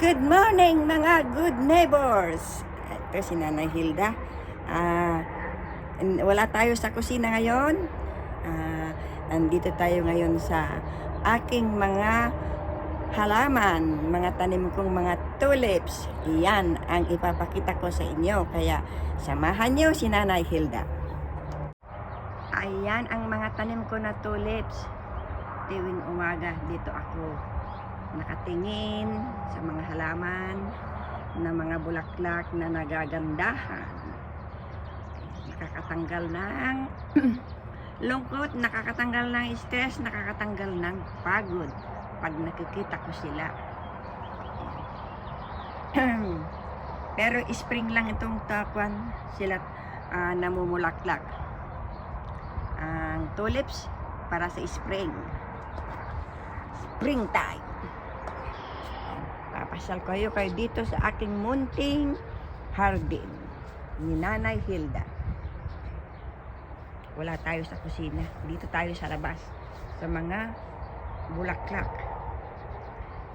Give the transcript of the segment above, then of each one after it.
Good morning mga good neighbors. Ito si Nanay Hilda. Wala tayo sa kusina ngayon. Andito tayo ngayon sa aking mga halaman, mga tanim kong mga tulips. Iyan ang ipapakita ko sa inyo. Kaya samahan niyo si Nanay Hilda. Ayan ang mga tanim ko na tulips. Tuwing umaga dito ako nakatingin sa mga halaman na mga bulaklak na nagagandahan. Nakakatanggal ng lungkot, nakakatanggal ng stress, nakakatanggal ng pagod pag nakikita ko sila. Pero spring lang itong takwan sila namumulaklak. Ang tulips para sa springtime. Papasyal kayo dito sa aking munting hardin ni Nanay Hilda. Wala tayo sa kusina. Dito tayo sa labas sa mga bulaklak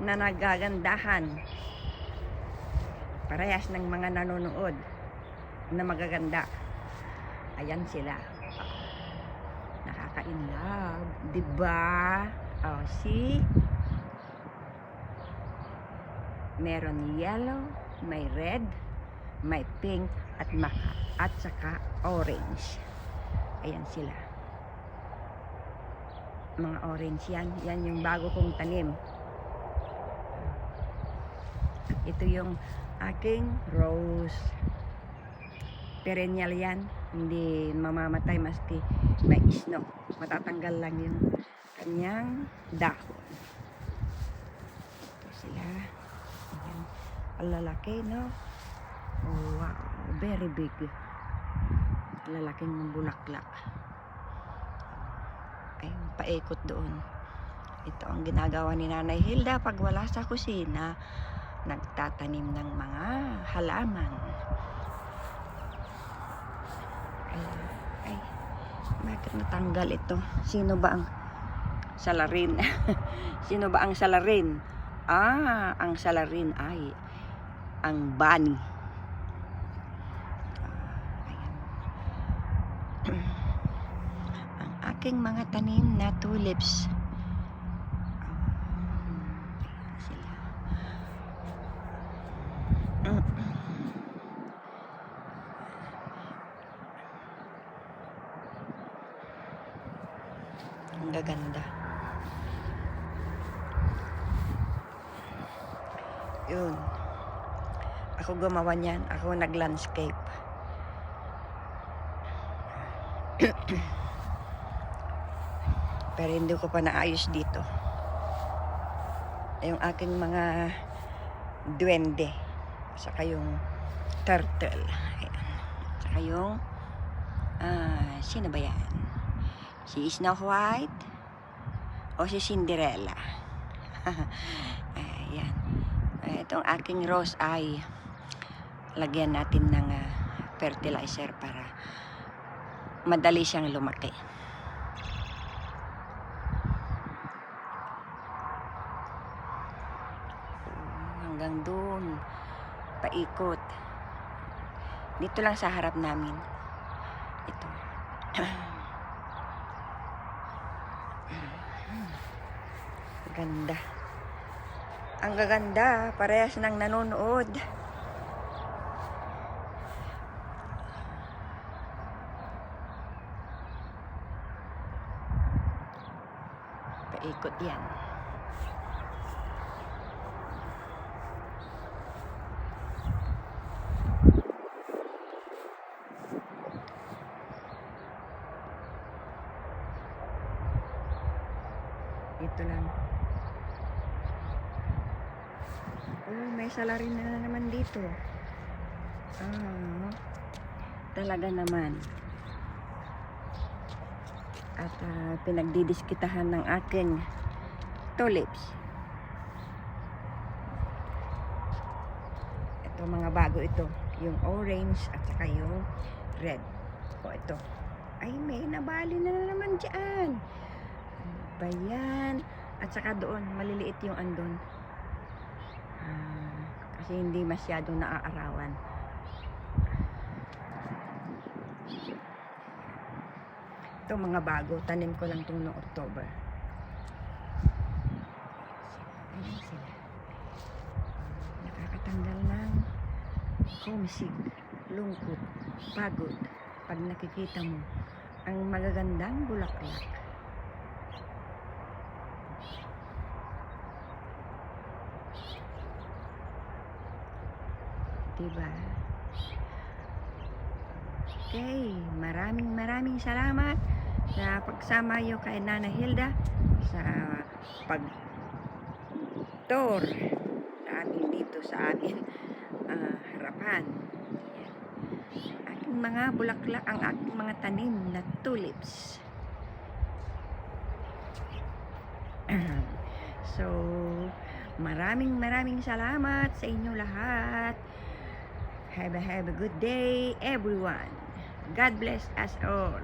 na nagagandahan. Parehas ng mga nanonood na magaganda. Ayan sila. Nakaka-inlove, diba? Oh, see? Meron yellow, may red, may pink, at saka orange. Ayan sila. Mga orange yan. Yan yung bago kong tanim. Ito yung aking rose. Perennial yan. Hindi mamamatay maski may snow. Matatanggal lang yung kanyang dahon. Ito sila. Ayan. Ang lalaki, no? Oh, wow. Very big. Lalaking bulaklak. Ay, paikot doon. Ito ang ginagawa ni Nanay Hilda pag wala sa kusina. Nagtatanim ng mga halaman. Ay, bakit natanggal ito? Sino ba ang salarin? Sino ba ang salarin? Ang salarin ay ang bunny. Ang aking mga tanim na tulips. Sila. Ang gaganda. Yun. Ako gumawa niyan. Ako nag-landscape. Pero hindi ko pa naayos dito. Yung aking mga duwende. Saka yung turtle. Ayan. Saka yung sino ba yan? Si Snow White o si Cinderella. Ayan. Itong aking rose ay lagyan natin ng fertilizer para madali siyang lumaki. Hanggang doon paikot. Dito lang sa harap namin. Ito. Ganda. Ang gaganda, parehas ng nanonood. Paikot yan. Ito lang. Oh, may salarin na naman dito. Talaga naman. At pinagdidiskitahan ng aking tulips. Ito mga bago ito. Yung orange at saka yung red. O ito. Ay, may nabali na naman dyan. Ano ba yan? At saka doon, maliliit yung andon. kasi hindi masyadong naaarawan. Ito mga bago, tanim ko lang itong noong October. Ayan sila. Nakakatanggal ng homesick, lungkot, pagod pag nakikita mo ang magagandang bulaklak. Diba? Okay, maraming salamat sa pagsama niyo kay Nana Hilda sa pag-tour sa amin dito sa amin harapan. Aking mga bulaklak, ang aking mga tanim na tulips. So, maraming salamat sa inyo lahat. Have a good day, everyone. God bless us all.